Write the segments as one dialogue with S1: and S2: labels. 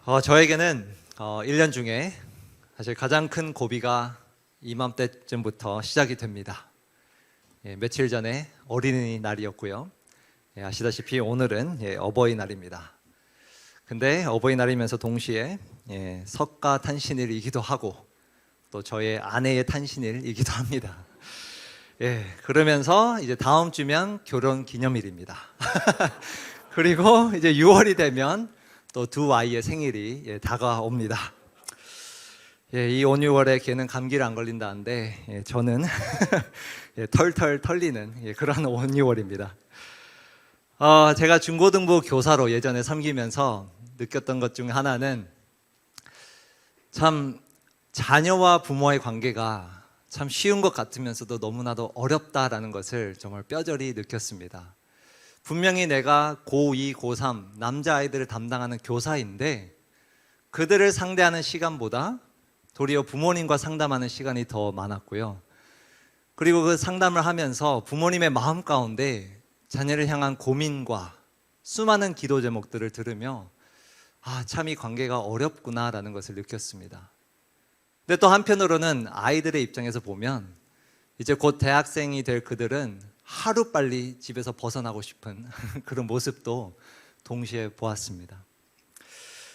S1: 저에게는 1년 중에 사실 가장 큰 고비가 이맘때쯤부터 시작이 됩니다. 며칠 전에 어린이날이었고요. 아시다시피 오늘은 어버이날입니다. 근데 어버이날이면서 동시에 석가탄신일이기도 하고 또 저의 아내의 탄신일이기도 합니다. 그러면서 이제 다음 주면 결혼 기념일입니다. 그리고 이제 6월이 되면 또 두 아이의 생일이 다가옵니다. 이 5, 6월에 걔는 감기를 안 걸린다는데 저는 털털 털리는 그런 5, 6월입니다. 제가 중고등부 교사로 예전에 섬기면서 느꼈던 것 중 하나는 참 자녀와 부모의 관계가 참 쉬운 것 같으면서도 너무나도 어렵다라는 것을 정말 뼈저리 느꼈습니다. 분명히 내가 고2, 고3 남자아이들을 담당하는 교사인데 그들을 상대하는 시간보다 도리어 부모님과 상담하는 시간이 더 많았고요. 그리고 그 상담을 하면서 부모님의 마음 가운데 자녀를 향한 고민과 수많은 기도 제목들을 들으며 참 이 관계가 어렵구나라는 것을 느꼈습니다. 근데 또 한편으로는 아이들의 입장에서 보면 이제 곧 대학생이 될 그들은 하루빨리 집에서 벗어나고 싶은 그런 모습도 동시에 보았습니다.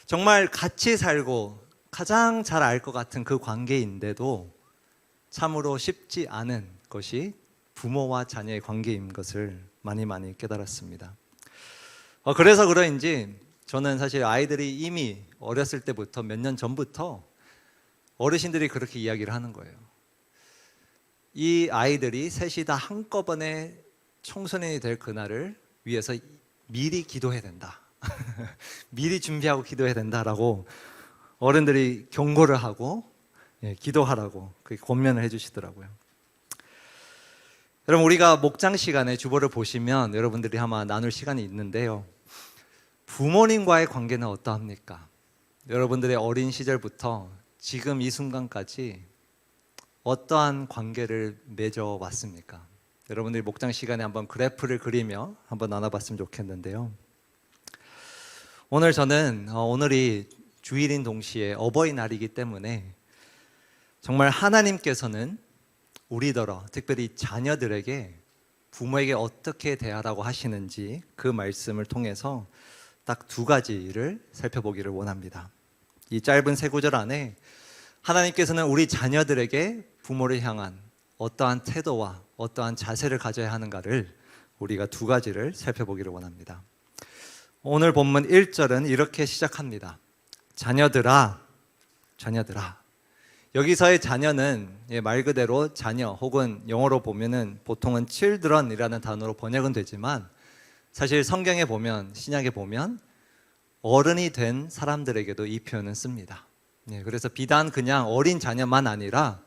S1: 정말 같이 살고 가장 잘 알 것 같은 그 관계인데도 참으로 쉽지 않은 것이 부모와 자녀의 관계인 것을 많이 깨달았습니다. 그래서 그런지 저는 사실 아이들이 이미 어렸을 때부터 몇 년 전부터 어르신들이 그렇게 이야기를 하는 거예요. 이 아이들이 셋이 다 한꺼번에 청소년이 될 그날을 위해서 미리 기도해야 된다. 미리 준비하고 기도해야 된다라고 어른들이 경고를 하고 기도하라고 그렇게 권면을 해주시더라고요. 여러분, 우리가 목장 시간에 주보를 보시면 여러분들이 아마 나눌 시간이 있는데요. 부모님과의 관계는 어떠합니까? 여러분들의 어린 시절부터 지금 이 순간까지 어떠한 관계를 맺어왔습니까? 여러분들이 목장 시간에 한번 그래프를 그리며 한번 나눠봤으면 좋겠는데요. 오늘 저는 오늘이 주일인 동시에 어버이날이기 때문에 정말 하나님께서는 우리더러 특별히 자녀들에게 부모에게 어떻게 대하라고 하시는지 그 말씀을 통해서 딱 두 가지를 살펴보기를 원합니다. 이 짧은 세 구절 안에 하나님께서는 우리 자녀들에게 부모를 향한 어떠한 태도와 어떠한 자세를 가져야 하는가를 우리가 두 가지를 살펴보기를 원합니다. 오늘 본문 1절은 이렇게 시작합니다. 자녀들아, 자녀들아. 여기서의 자녀는 말 그대로 자녀 혹은 영어로 보면은 보통은 children이라는 단어로 번역은 되지만 사실 성경에 보면, 신약에 보면 어른이 된 사람들에게도 이 표현은 씁니다. 그래서 비단 그냥 어린 자녀만 아니라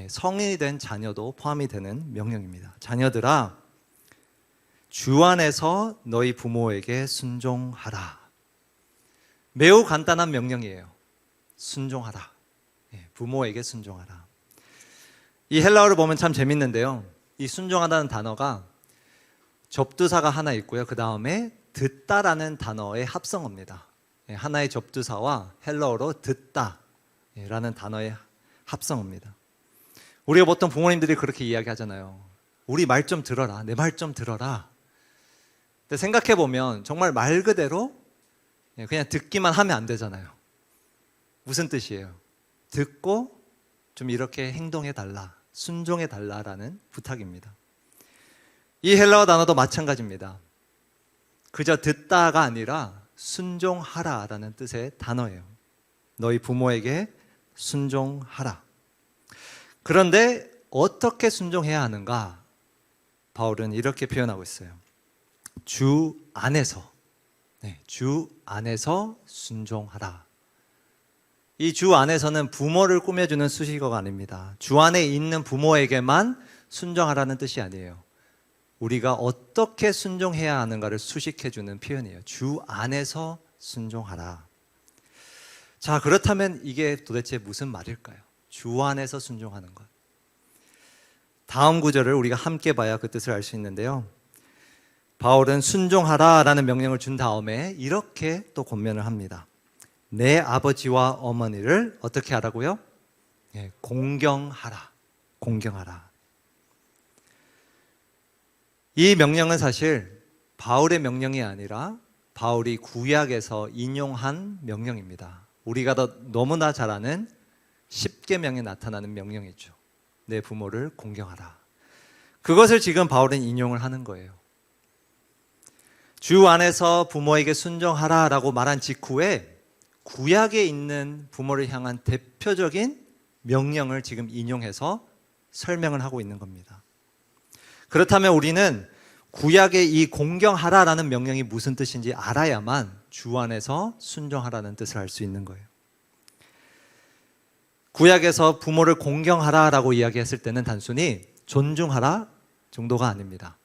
S1: 성인이 된 자녀도 포함이 되는 명령입니다. 자녀들아, 주 안에서 너희 부모에게 순종하라. 매우 간단한 명령이에요. 순종하라. 부모에게 순종하라. 이 헬라어를 보면 참 재밌는데요. 이 순종하다는 단어가 접두사가 하나 있고요. 그 다음에 듣다라는 단어의 합성어입니다. 하나의 접두사와 헬라어로 듣다라는 단어의 합성어입니다. 우리가 보통 부모님들이 그렇게 이야기하잖아요. 우리 말 좀 들어라. 내 말 좀 들어라. 근데 생각해보면 정말 말 그대로 그냥 듣기만 하면 안 되잖아요. 무슨 뜻이에요? 듣고 좀 이렇게 행동해달라, 순종해달라라는 부탁입니다. 이 헬라어 단어도 마찬가지입니다. 그저 듣다가 아니라 순종하라라는 뜻의 단어예요. 너희 부모에게 순종하라. 그런데 어떻게 순종해야 하는가? 바울은 이렇게 표현하고 있어요. 주 안에서, 주 안에서 순종하라. 이 주 안에서는 부모를 꾸며주는 수식어가 아닙니다. 주 안에 있는 부모에게만 순종하라는 뜻이 아니에요. 우리가 어떻게 순종해야 하는가를 수식해주는 표현이에요. 주 안에서 순종하라. 자, 그렇다면 이게 도대체 무슨 말일까요? 주 안에서 순종하는 것. 다음 구절을 우리가 함께 봐야 그 뜻을 알 수 있는데요. 바울은 순종하라라는 명령을 준 다음에 이렇게 또 권면을 합니다. 내 아버지와 어머니를 어떻게 하라고요? 공경하라. 공경하라. 이 명령은 사실 바울의 명령이 아니라 바울이 구약에서 인용한 명령입니다. 우리가 너무나 잘 아는 십계명에 나타나는 명령이죠. 내 부모를 공경하라. 그것을 지금 바울은 인용을 하는 거예요. 주 안에서 부모에게 순종하라라고 말한 직후에 구약에 있는 부모를 향한 대표적인 명령을 지금 인용해서 설명을 하고 있는 겁니다. 그렇다면 우리는 구약의 이 공경하라라는 명령이 무슨 뜻인지 알아야만 주 안에서 순종하라는 뜻을 알 수 있는 거예요. 구약에서 부모를 공경하라라고 이야기했을 때는 단순히 존중하라 정도가 아닙니다.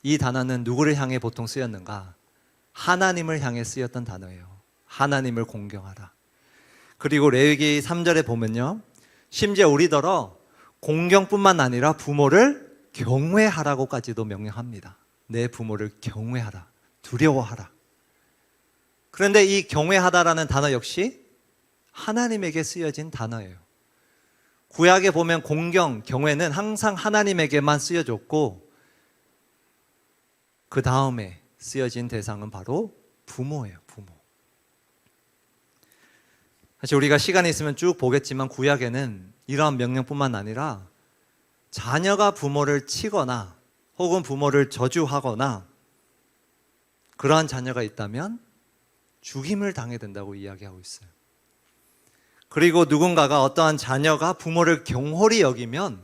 S1: 이 단어는 누구를 향해 보통 쓰였는가? 하나님을 향해 쓰였던 단어예요. 하나님을 공경하라. 그리고 레위기 3절에 보면요, 심지어 우리더러 공경뿐만 아니라 부모를 경외하라고까지도 명령합니다. 내 부모를 경외하라, 두려워하라. 그런데 이 경외하다라는 단어 역시 하나님에게 쓰여진 단어예요. 구약에 보면 공경, 경외는 항상 하나님에게만 쓰여졌고 그 다음에 쓰여진 대상은 바로 부모예요. 부모. 사실 우리가 시간이 있으면 쭉 보겠지만 구약에는 이러한 명령뿐만 아니라 자녀가 부모를 치거나 혹은 부모를 저주하거나 그러한 자녀가 있다면 죽임을 당해야 된다고 이야기하고 있어요. 그리고 누군가가 어떠한 자녀가 부모를 경홀히 여기면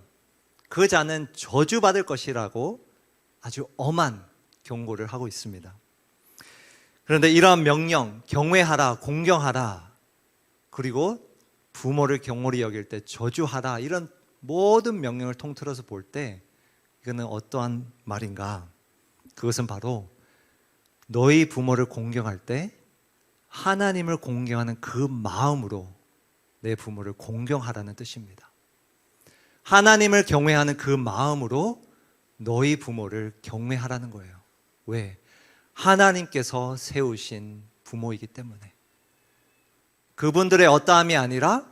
S1: 그 자는 저주받을 것이라고 아주 엄한 경고를 하고 있습니다. 그런데 이러한 명령, 경외하라, 공경하라, 그리고 부모를 경홀히 여길 때 저주하라, 이런 모든 명령을 통틀어서 볼 때 이거는 어떠한 말인가? 그것은 바로 너희 부모를 공경할 때 하나님을 공경하는 그 마음으로 내 부모를 공경하라는 뜻입니다. 하나님을 경외하는 그 마음으로 너희 부모를 경외하라는 거예요. 왜? 하나님께서 세우신 부모이기 때문에. 그분들의 어떠함이 아니라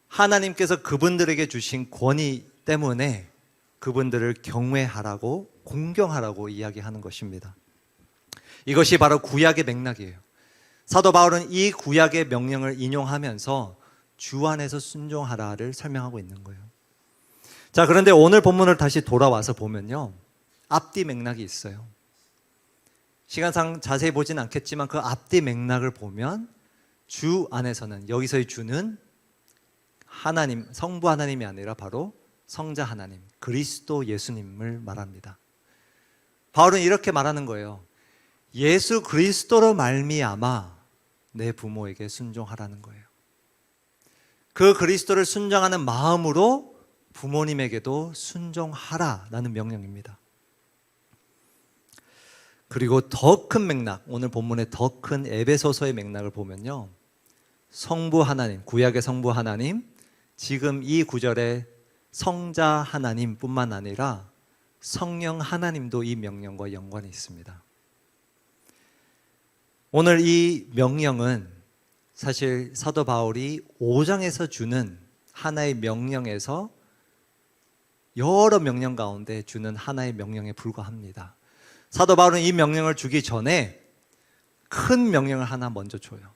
S1: 하나님께서 그분들에게 주신 권위 때문에 그분들을 경외하라고, 공경하라고 이야기하는 것입니다. 이것이 바로 구약의 맥락이에요. 사도 바울은 이 구약의 명령을 인용하면서 주 안에서 순종하라를 설명하고 있는 거예요. 자, 그런데 오늘 본문을 다시 돌아와서 보면요, 앞뒤 맥락이 있어요. 시간상 자세히 보진 않겠지만 그 앞뒤 맥락을 보면 주 안에서는, 여기서의 주는 하나님, 성부 하나님이 아니라 바로 성자 하나님, 그리스도 예수님을 말합니다. 바울은 이렇게 말하는 거예요. 예수 그리스도로 말미암아 내 부모에게 순종하라는 거예요. 그 그리스도를 순종하는 마음으로 부모님에게도 순종하라라는 명령입니다. 그리고 더 큰 맥락, 오늘 본문의 더 큰 에베소서의 맥락을 보면요, 성부 하나님, 구약의 성부 하나님, 지금 이 구절에 성자 하나님뿐만 아니라 성령 하나님도 이 명령과 연관이 있습니다. 오늘 이 명령은 사실 사도 바울이 5장에서 주는 하나의 명령에서 여러 명령 가운데 주는 하나의 명령에 불과합니다. 사도 바울은 이 명령을 주기 전에 큰 명령을 하나 먼저 줘요.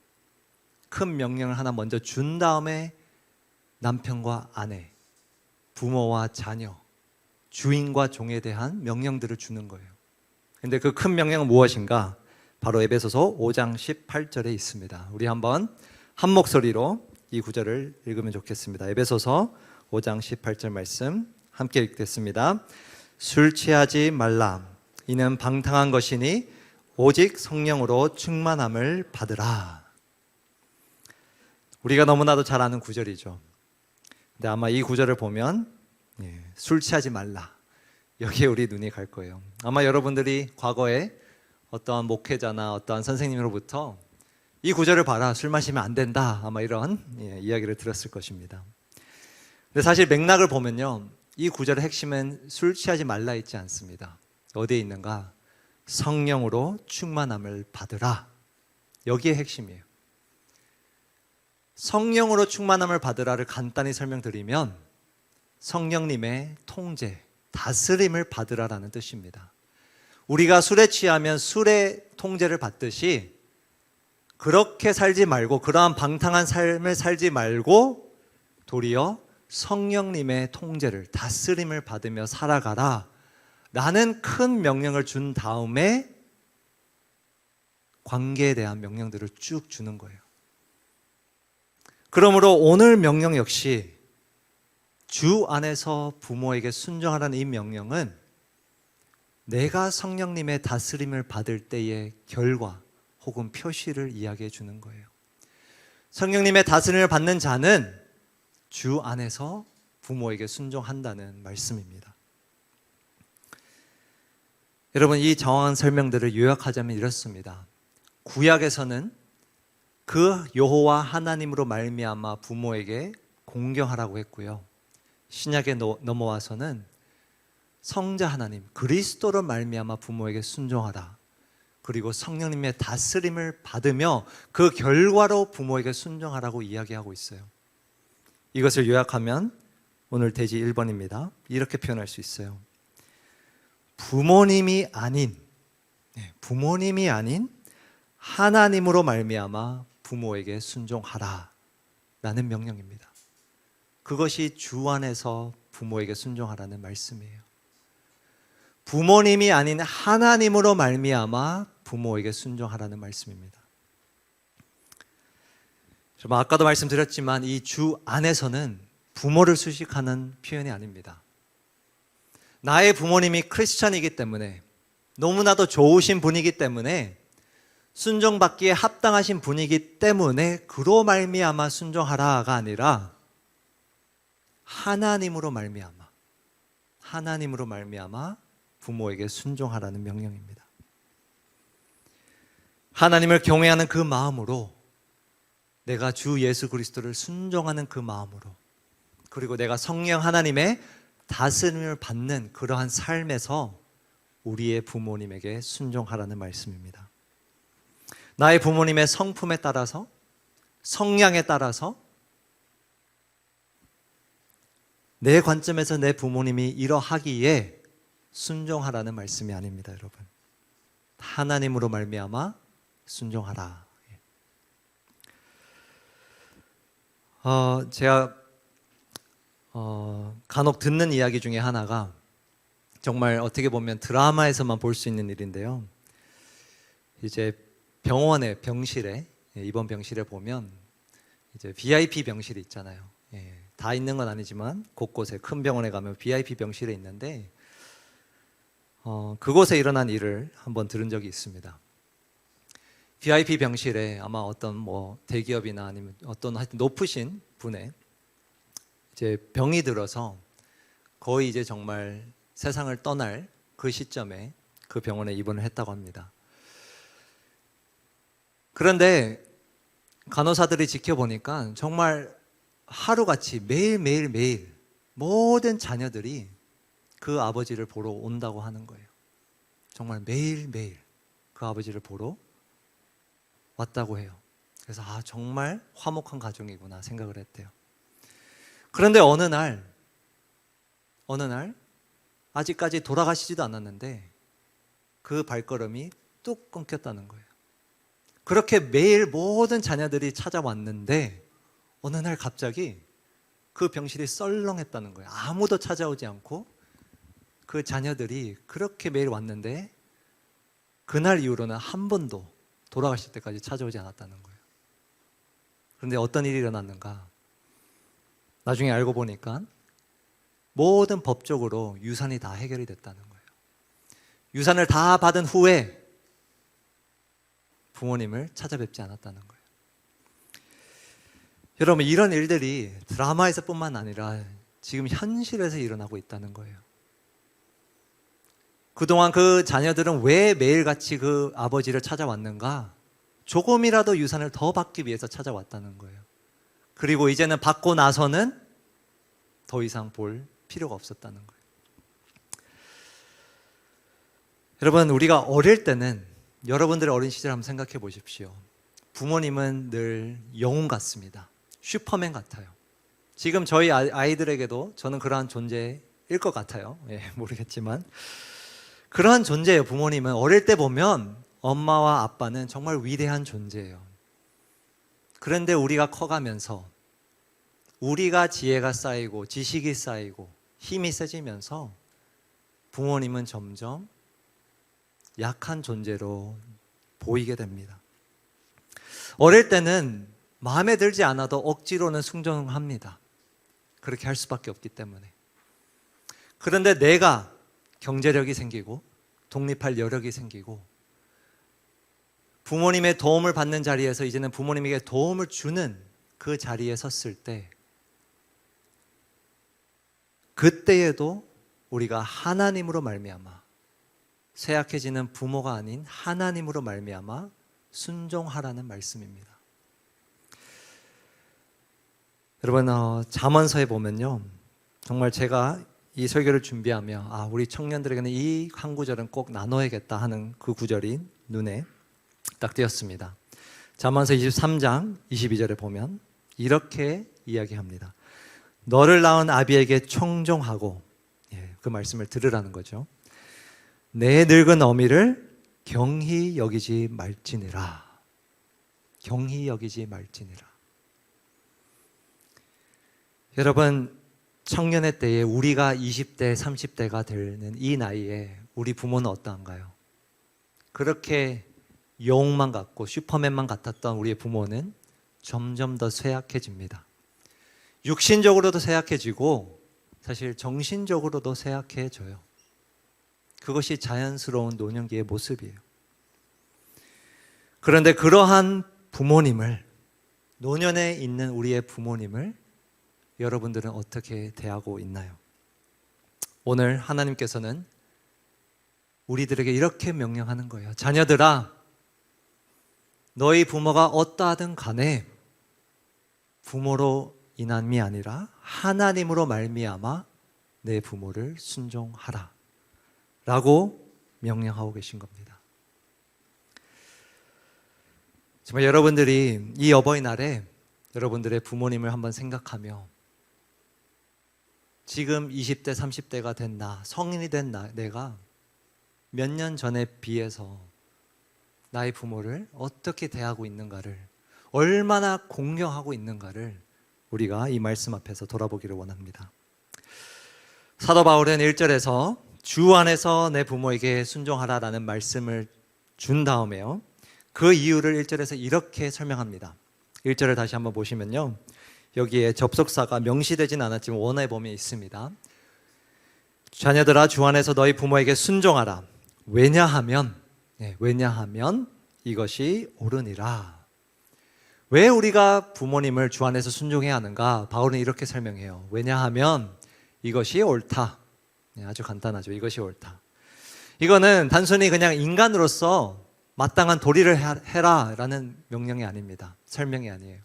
S1: 큰 명령을 하나 먼저 준 다음에 남편과 아내, 부모와 자녀, 주인과 종에 대한 명령들을 주는 거예요. 그런데 그 큰 명령은 무엇인가? 바로 에베소서 5장 18절에 있습니다. 우리 한번 한 목소리로 이 구절을 읽으면 좋겠습니다. 에베소서 5장 18절 말씀 함께 읽겠습니다. 술 취하지 말라. 이는 방탕한 것이니 오직 성령으로 충만함을 받으라. 우리가 너무나도 잘 아는 구절이죠. 근데 아마 이 구절을 보면 술 취하지 말라, 여기에 우리 눈이 갈 거예요. 아마 여러분들이 과거에 어떠한 목회자나 어떠한 선생님으로부터 이 구절을 봐라, 술 마시면 안 된다, 아마 이런 이야기를 들었을 것입니다. 근데 사실 맥락을 보면요, 이 구절의 핵심은 술 취하지 말라 있지 않습니다. 어디에 있는가? 성령으로 충만함을 받으라, 여기에 핵심이에요. 성령으로 충만함을 받으라를 간단히 설명드리면 성령님의 통제, 다스림을 받으라라는 뜻입니다. 우리가 술에 취하면 술의 통제를 받듯이 그렇게 살지 말고, 그러한 방탕한 삶을 살지 말고 도리어 성령님의 통제를, 다스림을 받으며 살아가라 라는 큰 명령을 준 다음에 관계에 대한 명령들을 쭉 주는 거예요. 그러므로 오늘 명령 역시 주 안에서 부모에게 순종하라는 이 명령은 내가 성령님의 다스림을 받을 때의 결과 혹은 표시를 이야기해 주는 거예요. 성령님의 다스림을 받는 자는 주 안에서 부모에게 순종한다는 말씀입니다. 여러분, 이 정확한 설명들을 요약하자면 이렇습니다. 구약에서는 그 여호와 하나님으로 말미암아 부모에게 공경하라고 했고요. 신약에 넘어와서는 성자 하나님, 그리스도로 말미암아 부모에게 순종하라. 그리고 성령님의 다스림을 받으며 그 결과로 부모에게 순종하라고 이야기하고 있어요. 이것을 요약하면 오늘 대지 1번입니다. 이렇게 표현할 수 있어요. 부모님이 아닌 하나님으로 말미암아 부모에게 순종하라 라는 명령입니다. 그것이 주 안에서 부모에게 순종하라는 말씀이에요. 부모님이 아닌 하나님으로 말미암아 부모에게 순종하라는 말씀입니다. 아까도 말씀드렸지만 이 주 안에서는 부모를 수식하는 표현이 아닙니다. 나의 부모님이 크리스찬이기 때문에, 너무나도 좋으신 분이기 때문에, 순종받기에 합당하신 분이기 때문에 그로 말미암아 순종하라가 아니라 하나님으로 말미암아 부모에게 순종하라는 명령입니다. 하나님을 경외하는 그 마음으로, 내가 주 예수 그리스도를 순종하는 그 마음으로, 그리고 내가 성령 하나님의 다스림을 받는 그러한 삶에서 우리의 부모님에게 순종하라는 말씀입니다. 나의 부모님의 성품에 따라서, 성향에 따라서 내 관점에서 내 부모님이 이러하기에 순종하라는 말씀이 아닙니다, 여러분. 하나님으로 말미암아 순종하라. 제가 간혹 듣는 이야기 중에 하나가 정말 어떻게 보면 드라마에서만 볼 수 있는 일인데요. 이제 병실에, 입원 병실에 보면 이제 VIP 병실이 있잖아요. 다 있는 건 아니지만 곳곳에 큰 병원에 가면 VIP 병실에 있는데 그곳에 일어난 일을 한번 들은 적이 있습니다. VIP 병실에 아마 어떤 대기업이나 아니면 어떤 하여튼 높으신 분의 이제 병이 들어서 거의 이제 정말 세상을 떠날 그 시점에 그 병원에 입원을 했다고 합니다. 그런데 간호사들이 지켜보니까 정말 하루같이 매일 모든 자녀들이 그 아버지를 보러 온다고 하는 거예요. 정말 매일매일 그 아버지를 보러 왔다고 해요. 그래서 정말 화목한 가정이구나 생각을 했대요. 그런데 어느 날 아직까지 돌아가시지도 않았는데 그 발걸음이 뚝 끊겼다는 거예요. 그렇게 매일 모든 자녀들이 찾아왔는데 어느 날 갑자기 그 병실이 썰렁했다는 거예요. 아무도 찾아오지 않고 그 자녀들이 그렇게 매일 왔는데 그날 이후로는 한 번도 돌아가실 때까지 찾아오지 않았다는 거예요. 그런데 어떤 일이 일어났는가? 나중에 알고 보니까 모든 법적으로 유산이 다 해결이 됐다는 거예요. 유산을 다 받은 후에 부모님을 찾아뵙지 않았다는 거예요. 여러분, 이런 일들이 드라마에서 뿐만 아니라 지금 현실에서 일어나고 있다는 거예요. 그동안 그 자녀들은 왜 매일같이 그 아버지를 찾아왔는가? 조금이라도 유산을 더 받기 위해서 찾아왔다는 거예요. 그리고 이제는 받고 나서는 더 이상 볼 필요가 없었다는 거예요. 여러분, 우리가 어릴 때는, 여러분들의 어린 시절 한번 생각해 보십시오. 부모님은 늘 영웅 같습니다. 슈퍼맨 같아요. 지금 저희 아이들에게도 저는 그러한 존재일 것 같아요. 모르겠지만 그러한 존재예요. 부모님은 어릴 때 보면 엄마와 아빠는 정말 위대한 존재예요. 그런데 우리가 커가면서 우리가 지혜가 쌓이고 지식이 쌓이고 힘이 세지면서 부모님은 점점 약한 존재로 보이게 됩니다. 어릴 때는 마음에 들지 않아도 억지로는 순종합니다. 그렇게 할 수밖에 없기 때문에. 그런데 내가 경제력이 생기고 독립할 여력이 생기고 부모님의 도움을 받는 자리에서 이제는 부모님에게 도움을 주는 그 자리에 섰을 때 그때에도 우리가 하나님으로 말미암아 쇠약해지는 부모가 아닌 하나님으로 말미암아 순종하라는 말씀입니다. 여러분 잠언서에 보면요, 정말 제가 이 설교를 준비하며 우리 청년들에게는 이 한 구절은 꼭 나눠야겠다 하는 그 구절이 눈에 딱 띄었습니다. 잠언서 23장 22절에 보면 이렇게 이야기합니다. 너를 낳은 아비에게 청종하고, 그 말씀을 들으라는 거죠. 내 늙은 어미를 경히 여기지 말지니라. 경히 여기지 말지니라. 여러분, 청년의 때에 우리가 20대, 30대가 되는 이 나이에 우리 부모는 어떠한가요? 그렇게 영웅만 같고 슈퍼맨만 같았던 우리의 부모는 점점 더 쇠약해집니다. 육신적으로도 쇠약해지고 사실 정신적으로도 쇠약해져요. 그것이 자연스러운 노년기의 모습이에요. 그런데 그러한 부모님을, 노년에 있는 우리의 부모님을 여러분들은 어떻게 대하고 있나요? 오늘 하나님께서는 우리들에게 이렇게 명령하는 거예요. 자녀들아, 너희 부모가 어떠하든 간에 부모로 인함이 아니라 하나님으로 말미암아 내 부모를 순종하라 라고 명령하고 계신 겁니다. 정말 여러분들이 이 어버이날에 여러분들의 부모님을 한번 생각하며 지금 20대, 30대가 된 나, 성인이 된 내가 몇 년 전에 비해서 나의 부모를 어떻게 대하고 있는가를, 얼마나 공경하고 있는가를 우리가 이 말씀 앞에서 돌아보기를 원합니다. 사도 바울은 1절에서 주 안에서 내 부모에게 순종하라라는 말씀을 준 다음에요, 그 이유를 1절에서 이렇게 설명합니다. 1절을 다시 한번 보시면요, 여기에 접속사가 명시되진 않았지만 원어에 보면 있습니다. 자녀들아, 주 안에서 너희 부모에게 순종하라. 왜냐하면 이것이 옳으니라. 왜 우리가 부모님을 주 안에서 순종해야 하는가? 바울은 이렇게 설명해요. 왜냐하면 이것이 옳다. 아주 간단하죠. 이것이 옳다. 이거는 단순히 그냥 인간으로서 마땅한 도리를 해라 라는 명령이 아닙니다. 설명이 아니에요.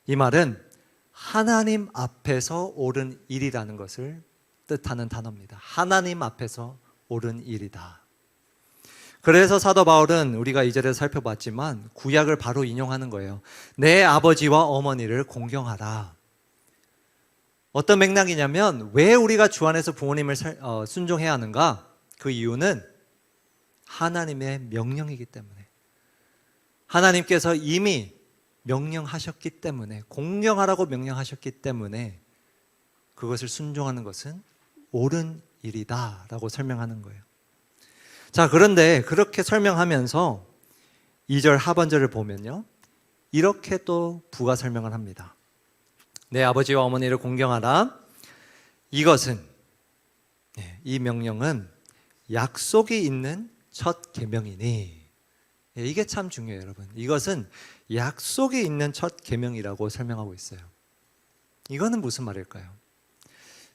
S1: 이 말은 하나님 앞에서 옳은 일이라는 것을 뜻하는 단어입니다. 하나님 앞에서 옳은 일이다. 그래서 사도 바울은 우리가 이 절에서 살펴봤지만 구약을 바로 인용하는 거예요. 내 아버지와 어머니를 공경하라. 어떤 맥락이냐면 왜 우리가 주 안에서 부모님을 순종해야 하는가? 그 이유는 하나님의 명령이기 때문에, 하나님께서 이미 명령하셨기 때문에, 공경하라고 명령하셨기 때문에 그것을 순종하는 것은 옳은 일이다 라고 설명하는 거예요. 자, 그런데 그렇게 설명하면서 2절 하반절을 보면요, 이렇게 또 부가 설명을 합니다. 내 아버지와 어머니를 공경하라. 이것은, 이 명령은 약속이 있는 첫 계명이니. 이게 참 중요해요, 여러분. 이것은 약속이 있는 첫 계명이라고 설명하고 있어요. 이거는 무슨 말일까요?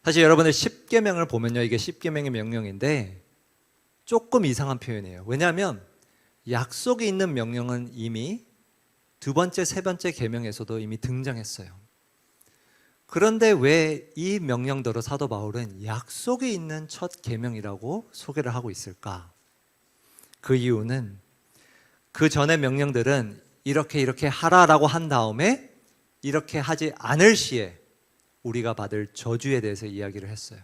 S1: 사실 여러분들 10계명을 보면요, 이게 10계명의 명령인데 조금 이상한 표현이에요. 왜냐하면 약속이 있는 명령은 이미 두 번째, 세 번째 계명에서도 이미 등장했어요. 그런데 왜 이 명령대로 사도 바울은 약속이 있는 첫 계명이라고 소개를 하고 있을까? 그 이유는 그 전의 명령들은 이렇게 하라라고 한 다음에 이렇게 하지 않을 시에 우리가 받을 저주에 대해서 이야기를 했어요.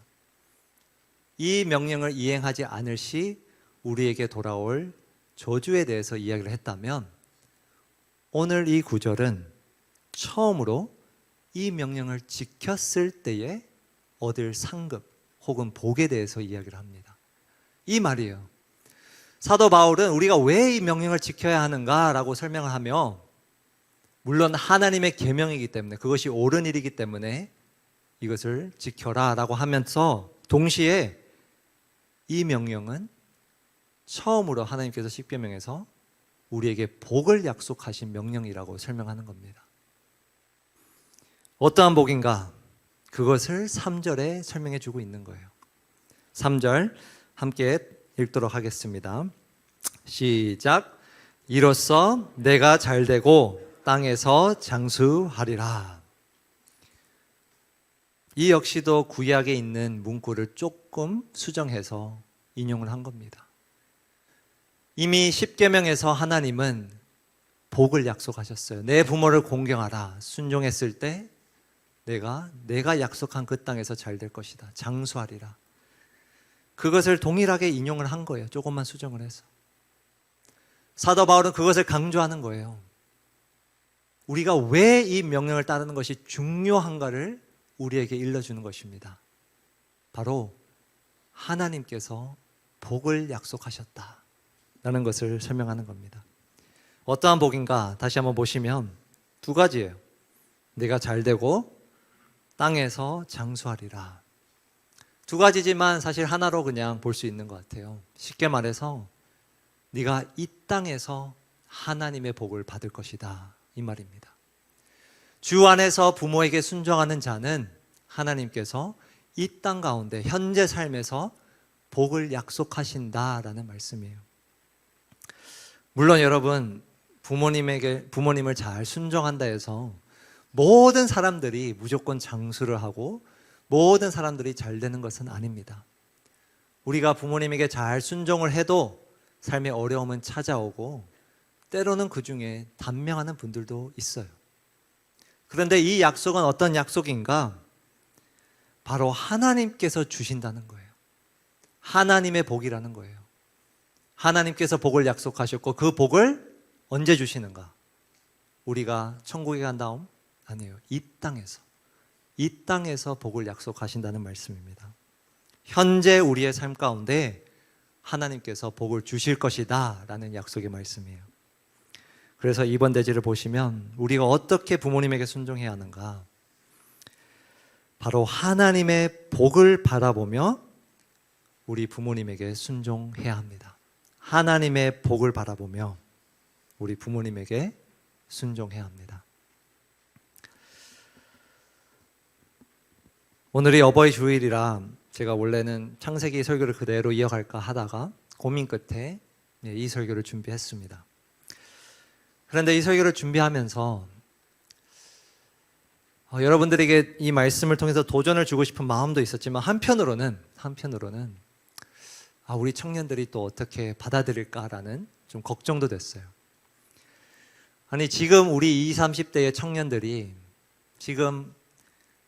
S1: 이 명령을 이행하지 않을 시 우리에게 돌아올 저주에 대해서 이야기를 했다면, 오늘 이 구절은 처음으로 이 명령을 지켰을 때에 얻을 상급 혹은 복에 대해서 이야기를 합니다. 이 말이에요. 사도 바울은 우리가 왜 이 명령을 지켜야 하는가라고 설명을 하며, 물론 하나님의 계명이기 때문에, 그것이 옳은 일이기 때문에 이것을 지켜라 라고 하면서, 동시에 이 명령은 처음으로 하나님께서 십계명에서 우리에게 복을 약속하신 명령이라고 설명하는 겁니다. 어떠한 복인가? 그것을 3절에 설명해 주고 있는 거예요. 3절 함께 읽도록 하겠습니다. 시작. 이로써 내가 잘되고 땅에서 장수하리라. 이 역시도 구약에 있는 문구를 조금 수정해서 인용을 한 겁니다. 이미 십계명에서 하나님은 복을 약속하셨어요. 내 부모를 공경하라. 순종했을 때 내가 약속한 그 땅에서 잘 될 것이다. 장수하리라. 그것을 동일하게 인용을 한 거예요. 조금만 수정을 해서. 사도 바울은 그것을 강조하는 거예요. 우리가 왜 이 명령을 따르는 것이 중요한가를 우리에게 일러주는 것입니다. 바로 하나님께서 복을 약속하셨다라는 것을 설명하는 겁니다. 어떠한 복인가? 다시 한번 보시면 두 가지예요. 내가 잘되고 땅에서 장수하리라. 두 가지지만 사실 하나로 그냥 볼 수 있는 것 같아요. 쉽게 말해서 네가 이 땅에서 하나님의 복을 받을 것이다, 이 말입니다. 주 안에서 부모에게 순종하는 자는 하나님께서 이 땅 가운데 현재 삶에서 복을 약속하신다라는 말씀이에요. 물론 여러분, 부모님을 잘 순종한다 해서 모든 사람들이 무조건 장수를 하고 모든 사람들이 잘 되는 것은 아닙니다. 우리가 부모님에게 잘 순종을 해도 삶의 어려움은 찾아오고, 때로는 그 중에 단명하는 분들도 있어요. 그런데 이 약속은 어떤 약속인가? 바로 하나님께서 주신다는 거예요. 하나님의 복이라는 거예요. 하나님께서 복을 약속하셨고, 그 복을 언제 주시는가? 우리가 천국에 간 다음? 아니에요. 이 땅에서 복을 약속하신다는 말씀입니다. 현재 우리의 삶 가운데 하나님께서 복을 주실 것이다 라는 약속의 말씀이에요. 그래서 이번 대지를 보시면 우리가 어떻게 부모님에게 순종해야 하는가? 바로 하나님의 복을 바라보며 우리 부모님에게 순종해야 합니다. 하나님의 복을 바라보며 우리 부모님에게 순종해야 합니다. 오늘이 어버이 주일이라 제가 원래는 창세기 설교를 그대로 이어갈까 하다가 고민 끝에 이 설교를 준비했습니다. 그런데 이 설교를 준비하면서 여러분들에게 이 말씀을 통해서 도전을 주고 싶은 마음도 있었지만, 한편으로는 우리 청년들이 또 어떻게 받아들일까라는 좀 걱정도 됐어요. 아니, 지금 우리 20, 30대의 청년들이 지금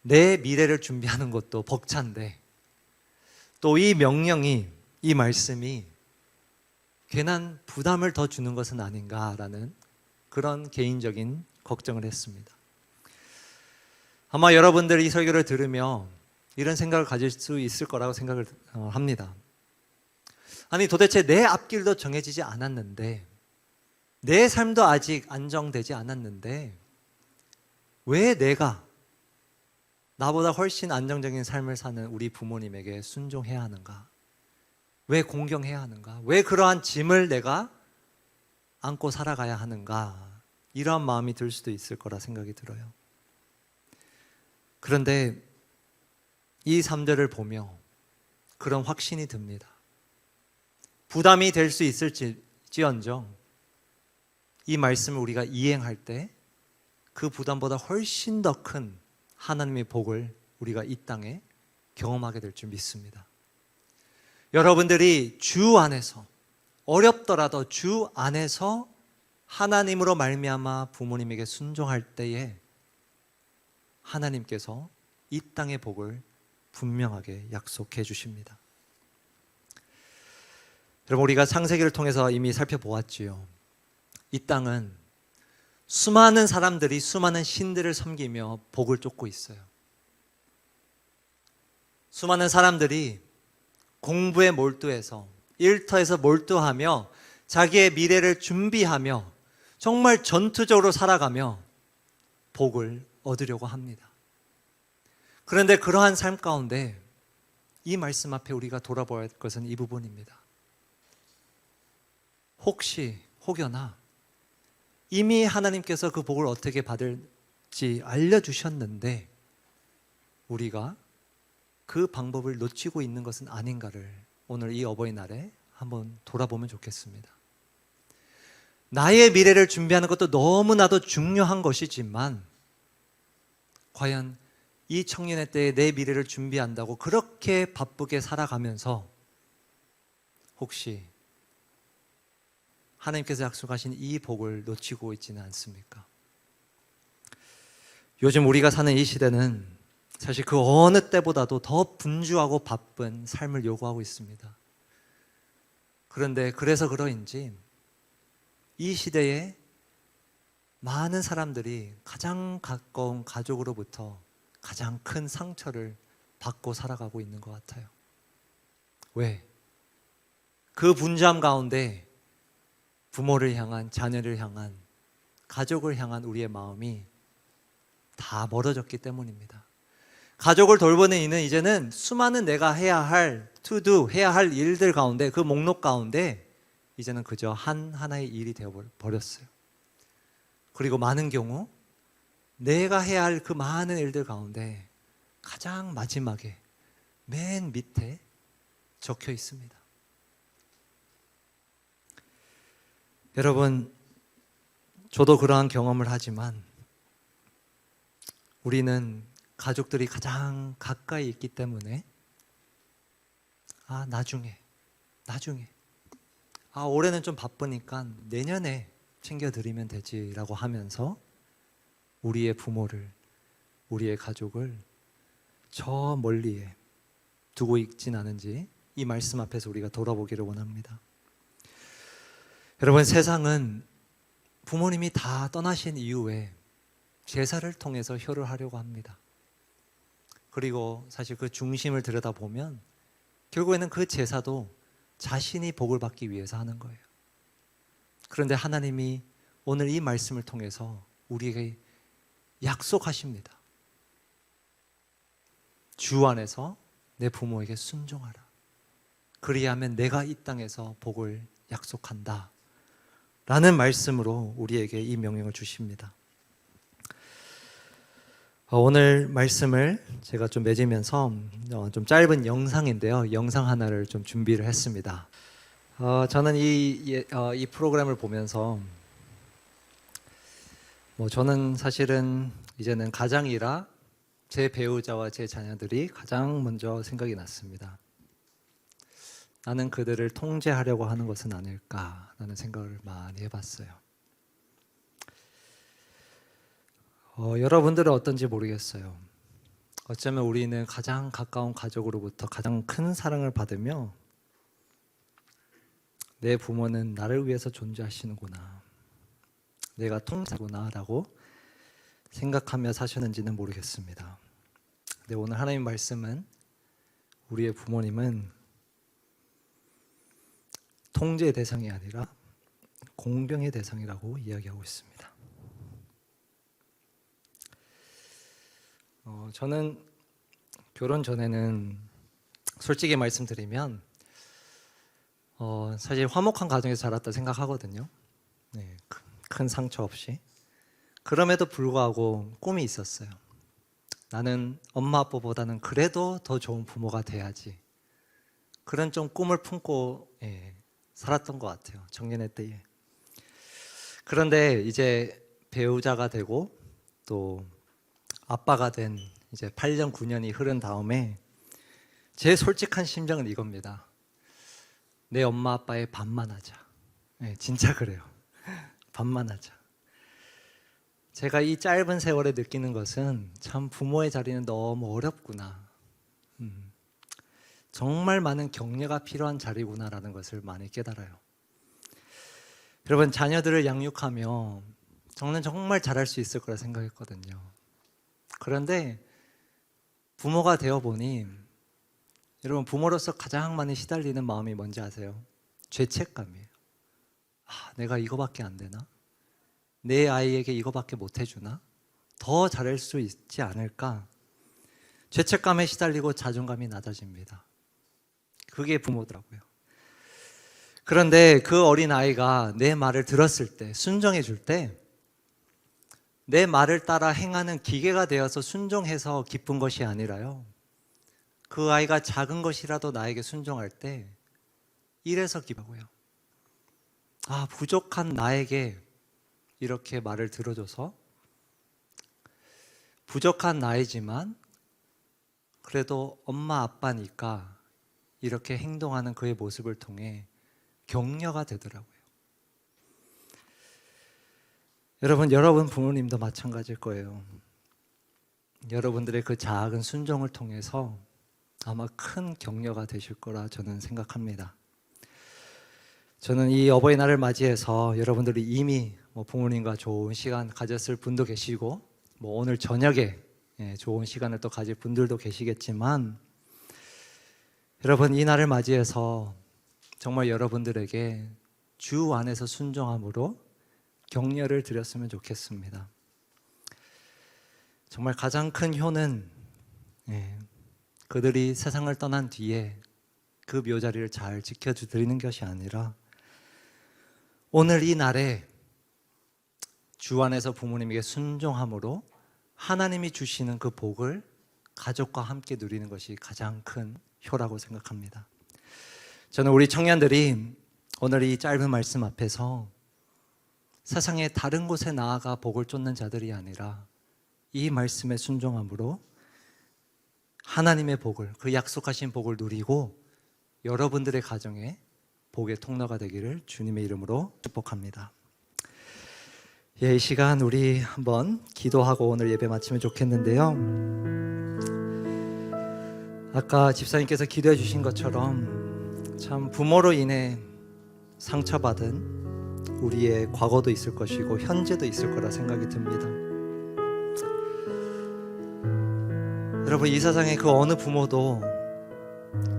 S1: 내 미래를 준비하는 것도 벅찬데, 또 이 명령이, 이 말씀이 괜한 부담을 더 주는 것은 아닌가라는 그런 개인적인 걱정을 했습니다. 아마 여러분들이 이 설교를 들으며 이런 생각을 가질 수 있을 거라고 생각을 합니다. 아니, 도대체 내 앞길도 정해지지 않았는데, 내 삶도 아직 안정되지 않았는데, 왜 내가 나보다 훨씬 안정적인 삶을 사는 우리 부모님에게 순종해야 하는가? 왜 공경해야 하는가? 왜 그러한 짐을 내가 안고 살아가야 하는가? 이러한 마음이 들 수도 있을 거라 생각이 들어요. 그런데 이 3절을 보며 그런 확신이 듭니다. 부담이 될 수 있을지언정 이 말씀을 우리가 이행할 때 그 부담보다 훨씬 더 큰 하나님의 복을 우리가 이 땅에 경험하게 될 줄 믿습니다. 여러분들이 주 안에서, 어렵더라도 주 안에서 하나님으로 말미암아 부모님에게 순종할 때에 하나님께서 이 땅의 복을 분명하게 약속해 주십니다. 여러분, 우리가 창세기를 통해서 이미 살펴보았지요. 이 땅은 수많은 사람들이 수많은 신들을 섬기며 복을 쫓고 있어요. 수많은 사람들이 공부에 몰두해서 일터에서 몰두하며 자기의 미래를 준비하며 정말 전투적으로 살아가며 복을 얻으려고 합니다. 그런데 그러한 삶 가운데 이 말씀 앞에 우리가 돌아봐야 할 것은 이 부분입니다. 혹여나 이미 하나님께서 그 복을 어떻게 받을지 알려주셨는데 우리가 그 방법을 놓치고 있는 것은 아닌가를 오늘 이 어버이날에 한번 돌아보면 좋겠습니다. 나의 미래를 준비하는 것도 너무나도 중요한 것이지만 과연 이 청년의 때에 내 미래를 준비한다고 그렇게 바쁘게 살아가면서 혹시 하나님께서 약속하신 이 복을 놓치고 있지는 않습니까? 요즘 우리가 사는 이 시대는 사실 그 어느 때보다도 더 분주하고 바쁜 삶을 요구하고 있습니다. 그런데 그래서 그러인지 이 시대에 많은 사람들이 가장 가까운 가족으로부터 가장 큰 상처를 받고 살아가고 있는 것 같아요. 왜? 그 분주함 가운데 부모를 향한, 자녀를 향한, 가족을 향한 우리의 마음이 다 멀어졌기 때문입니다. 가족을 돌보는 이는 이제는 수많은 내가 해야 할 to-do, 해야 할 일들 가운데 그 목록 가운데 이제는 그저 하나의 일이 되어버렸어요. 그리고 많은 경우 내가 해야 할 그 많은 일들 가운데 가장 마지막에 맨 밑에 적혀 있습니다. 여러분, 저도 그러한 경험을 하지만 우리는 가족들이 가장 가까이 있기 때문에 나중에 올해는 좀 바쁘니까 내년에 챙겨드리면 되지라고 하면서 우리의 부모를, 우리의 가족을 저 멀리에 두고 있진 않은지 이 말씀 앞에서 우리가 돌아보기를 원합니다. 여러분, 세상은 부모님이 다 떠나신 이후에 제사를 통해서 효를 하려고 합니다. 그리고 사실 그 중심을 들여다보면 결국에는 그 제사도 자신이 복을 받기 위해서 하는 거예요. 그런데 하나님이 오늘 이 말씀을 통해서 우리에게 약속하십니다. 주 안에서 내 부모에게 순종하라. 그리하면 내가 이 땅에서 복을 약속한다 라는 말씀으로 우리에게 이 명령을 주십니다. 오늘 말씀을 제가 좀 맺으면서 좀 짧은 영상인데요, 영상 하나를 좀 준비를 했습니다. 저는 이 프로그램을 보면서 저는 사실은 이제는 가장이라 제 배우자와 제 자녀들이 가장 먼저 생각이 났습니다. 나는 그들을 통제하려고 하는 것은 아닐까라는 생각을 많이 해봤어요. 여러분들은 어떤지 모르겠어요. 어쩌면 우리는 가장 가까운 가족으로부터 가장 큰 사랑을 받으며 내 부모는 나를 위해서 존재하시는구나, 내가 통제구나 라고 생각하며 사셨는지는 모르겠습니다. 근데 오늘 하나님 말씀은 우리의 부모님은 통제의 대상이 아니라 공경의 대상이라고 이야기하고 있습니다. 저는 결혼 전에는 솔직히 말씀드리면 사실 화목한 가정에서 자랐다 생각하거든요. 네, 큰 상처 없이. 그럼에도 불구하고 꿈이 있었어요. 나는 엄마 아빠보다는 그래도 더 좋은 부모가 돼야지. 그런 좀 꿈을 품고 살았던 것 같아요, 청년의 때에. 그런데 이제 배우자가 되고 또 아빠가 된 이제 8년 9년이 흐른 다음에 제 솔직한 심정은 이겁니다. 내 엄마 아빠의 반만 하자. 진짜 그래요. 반만 하자. 제가 이 짧은 세월에 느끼는 것은 참 부모의 자리는 너무 어렵구나. 정말 많은 격려가 필요한 자리구나라는 것을 많이 깨달아요. 여러분, 자녀들을 양육하며 저는 정말 잘할 수 있을 거라 생각했거든요. 그런데 부모가 되어 보니 여러분, 부모로서 가장 많이 시달리는 마음이 뭔지 아세요? 죄책감이에요. 내가 이거밖에 안 되나? 내 아이에게 이거밖에 못 해주나? 더 잘할 수 있지 않을까? 죄책감에 시달리고 자존감이 낮아집니다. 그게 부모더라고요. 그런데 그 어린아이가 내 말을 들었을 때, 순종해 줄 때, 내 말을 따라 행하는 기계가 되어서 순종해서 기쁜 것이 아니라요, 그 아이가 작은 것이라도 나에게 순종할 때 이래서 기쁘고요. 부족한 나에게 이렇게 말을 들어줘서, 부족한 나이지만 그래도 엄마 아빠니까 이렇게 행동하는 그의 모습을 통해 격려가 되더라고요. 여러분 부모님도 마찬가지일 거예요. 여러분들의 그 작은 순종을 통해서 아마 큰 격려가 되실 거라 저는 생각합니다. 저는 이 어버이날을 맞이해서 여러분들이 이미 부모님과 좋은 시간 가졌을 분도 계시고, 오늘 저녁에 좋은 시간을 또 가질 분들도 계시겠지만, 여러분, 이 날을 맞이해서 정말 여러분들에게 주 안에서 순종함으로 격려를 드렸으면 좋겠습니다. 정말 가장 큰 효는 그들이 세상을 떠난 뒤에 그 묘자리를 잘 지켜드리는 것이 아니라, 오늘 이 날에 주 안에서 부모님에게 순종함으로 하나님이 주시는 그 복을 가족과 함께 누리는 것이 가장 큰 효라고 생각합니다. 저는 우리 청년들이 오늘 이 짧은 말씀 앞에서 세상의 다른 곳에 나아가 복을 쫓는 자들이 아니라 이 말씀에 순종함으로 하나님의 복을, 그 약속하신 복을 누리고 여러분들의 가정에 복의 통로가 되기를 주님의 이름으로 축복합니다. 이 시간 우리 한번 기도하고 오늘 예배 마치면 좋겠는데요, 아까 집사님께서 기도해 주신 것처럼 참 부모로 인해 상처받은 우리의 과거도 있을 것이고 현재도 있을 거라 생각이 듭니다. 여러분, 이 세상의 그 어느 부모도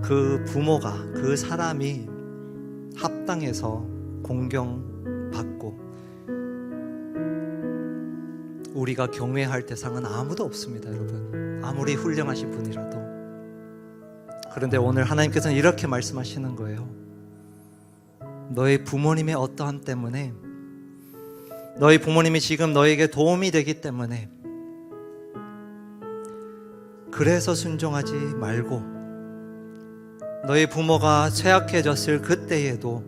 S1: 그 부모가, 그 사람이 합당해서 공경받고 우리가 경외할 대상은 아무도 없습니다. 여러분, 아무리 훌륭하신 분이라도. 그런데 오늘 하나님께서는 이렇게 말씀하시는 거예요. 너의 부모님의 어떠함 때문에, 너희 부모님이 지금 너에게 도움이 되기 때문에, 그래서 순종하지 말고 너희 부모가 쇠약해졌을 그때에도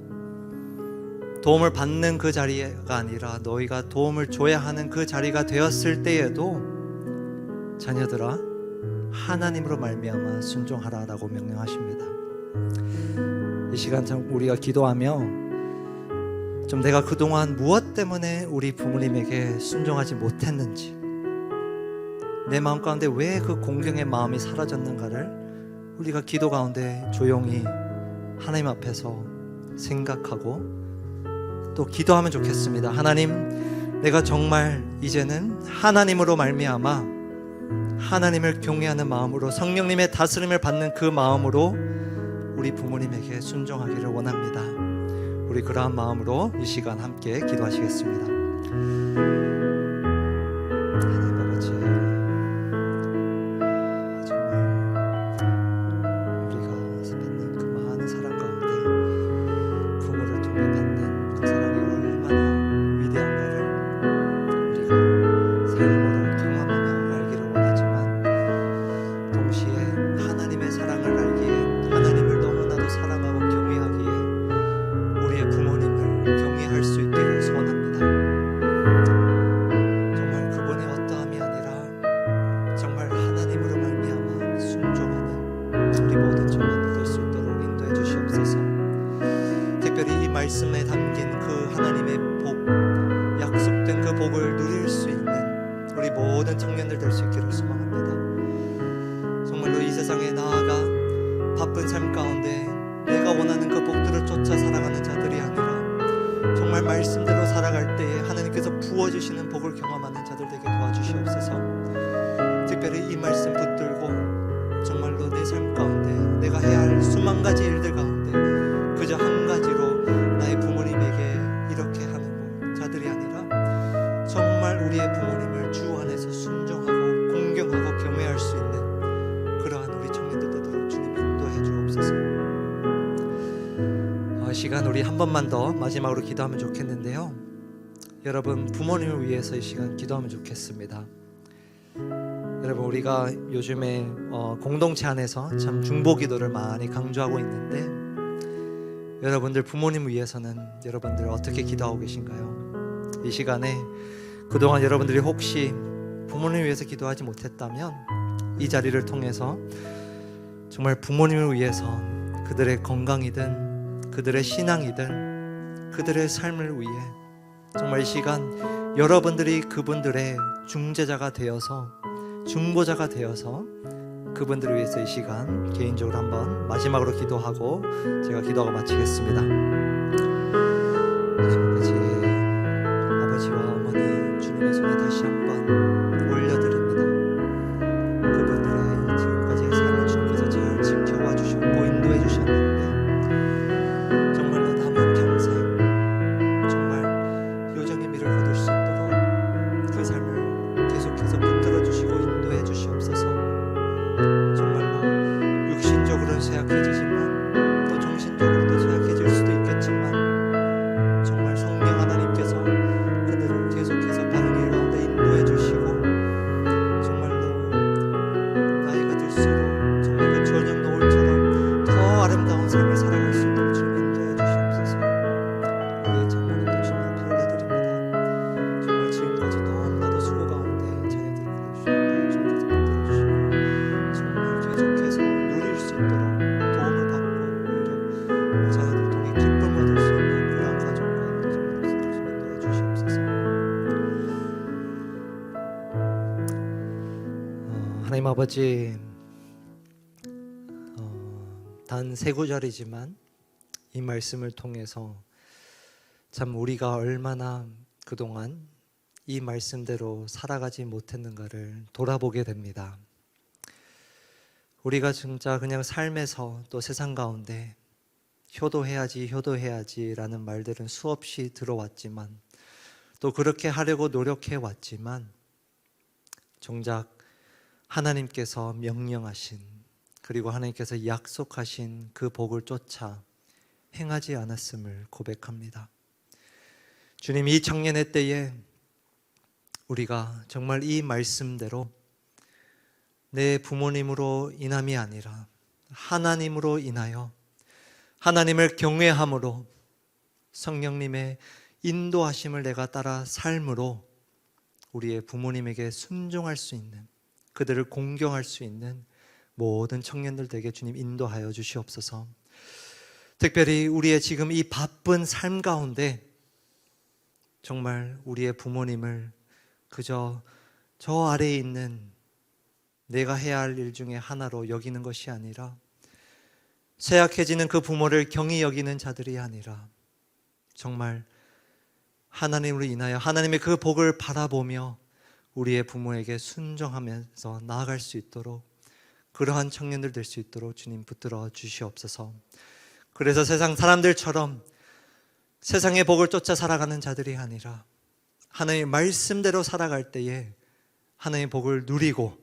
S1: 도움을 받는 그 자리가 아니라 너희가 도움을 줘야 하는 그 자리가 되었을 때에도 자녀들아, 하나님으로 말미암아 순종하라라고 명령하십니다. 이 시간 참 우리가 기도하며 좀 내가 그동안 무엇 때문에 우리 부모님에게 순종하지 못했는지, 내 마음 가운데 왜 그 공경의 마음이 사라졌는가를 우리가 기도 가운데 조용히 하나님 앞에서 생각하고 또 기도하면 좋겠습니다. 하나님, 내가 정말 이제는 하나님으로 말미암아 하나님을 경외하는 마음으로, 성령님의 다스림을 받는 그 마음으로 우리 부모님에게 순종하기를 원합니다. 우리 그러한 마음으로 이 시간 함께 기도하시겠습니다. 하나님 아버지, 할 수 있기를 소원합니다. 정말 그분의 어떠함이 모든 청년들 될 수 있기를 소망합니다. 정말로 이 세상에 나아가 바쁜 삶 가운데 내가 원하는 그 복들을 쫓아 살아가는 자들이 아니라 정말 말씀대로 살아갈 때에 하나님께서 부어주시는 복을 경험하는 자들 되게 도와주시옵소서. 특별히 이 말씀 붙들고 정말로 내 삶 가운데 내가 해야 할 수만 가지 일들 가운데 그저 한 가지로 나의 부모님에게 이렇게 하는 자들이 아니라 정말 우리의 부모님을 주 안에서 순종하고 공경하고 경외할 수 있는 그러한 우리 청년들 되도록 주님 인도해 주옵소서. 시간 우리 한 번만 더 마지막으로 기도하면 좋겠는데요. 여러분 부모님을 위해서 이 시간 기도하면 좋겠습니다. 여러분 우리가 요즘에 공동체 안에서 참 중보기도를 많이 강조하고 있는데 여러분들 부모님을 위해서는 여러분들 어떻게 기도하고 계신가요? 이 시간에 그동안 여러분들이 혹시 부모님을 위해서 기도하지 못했다면 이 자리를 통해서 정말 부모님을 위해서 그들의 건강이든 그들의 신앙이든 그들의 삶을 위해 정말 이 시간 여러분들이 그분들의 중재자가 되어서 중보자가 되어서 그분들을 위해서 이 시간 개인적으로 한번 마지막으로 기도하고 제가 기도하고 마치겠습니다. 아버지와 어머니 주님의 손에 다시 한번 올려드립니다. 그분들의 지금까지의 삶을 주님께서 잘 지켜와 주셨고 인도해 주셨는데 정말로 남은 평생 정말 요정의 미를 거둘 수 있도록 그 삶을 계속해서 붙들어 주시고 인도해 주시옵소서. 정말로 육신적으로는 쇠약해지지만 또 정신적으로도 쇠약해질 수도 있겠지만 정말 성령 하나님께서 그들을 계속해서 바른 길 가운데 인도해 주시고 정말로 나이가 들수록 정말 그 저녁 노을처럼 더 아름다운 삶을 살아갈 수 있도록 주님 인도해 주시옵소서. 우리의 장모님도 주님 앞에 올려드립니다. 정말 지금까지 너무나도 수고 가운데 자녀들을 주셨다 주님께서 붙들어주시고 정말 계속해서 누릴 수 있도록 도움을 받고 오히려 자녀들 통해 기쁨을 얻을 수 있는 그러한 가정과 가정으로서 주님 인도해 주시옵소서. 하나님 아버지, 단 3구절이지만 이 말씀을 통해서 참 우리가 얼마나 그동안 이 말씀대로 살아가지 못했는가를 돌아보게 됩니다. 우리가 진짜 그냥 삶에서 또 세상 가운데 효도해야지 라는 말들은 수없이 들어왔지만 또 그렇게 하려고 노력해 왔지만 정작 하나님께서 명령하신 그리고 하나님께서 약속하신 그 복을 쫓아 행하지 않았음을 고백합니다. 주님, 이 청년의 때에 우리가 정말 이 말씀대로 내 부모님으로 인함이 아니라 하나님으로 인하여 하나님을 경외함으로 성령님의 인도하심을 내가 따라 삶으로 우리의 부모님에게 순종할 수 있는 그들을 공경할 수 있는 모든 청년들 되게 주님 인도하여 주시옵소서. 특별히 우리의 지금 이 바쁜 삶 가운데 정말 우리의 부모님을 그저 저 아래에 있는 내가 해야 할 일 중에 하나로 여기는 것이 아니라 쇠약해지는 그 부모를 경히 여기는 자들이 아니라 정말 하나님으로 인하여 하나님의 그 복을 바라보며 우리의 부모에게 순종하면서 나아갈 수 있도록 그러한 청년들 될 수 있도록 주님 붙들어 주시옵소서. 그래서 세상 사람들처럼 세상의 복을 쫓아 살아가는 자들이 아니라 하나님의 말씀대로 살아갈 때에 하나님의 복을 누리고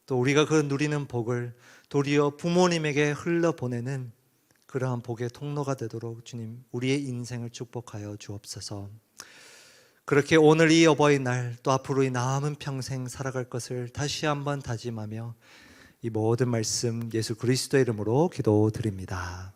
S1: 또 우리가 그 누리는 복을 도리어 부모님에게 흘려보내는 그러한 복의 통로가 되도록 주님 우리의 인생을 축복하여 주옵소서. 그렇게 오늘 이 어버이날 또 앞으로 이 남은 평생 살아갈 것을 다시 한번 다짐하며 이 모든 말씀 예수 그리스도의 이름으로 기도드립니다.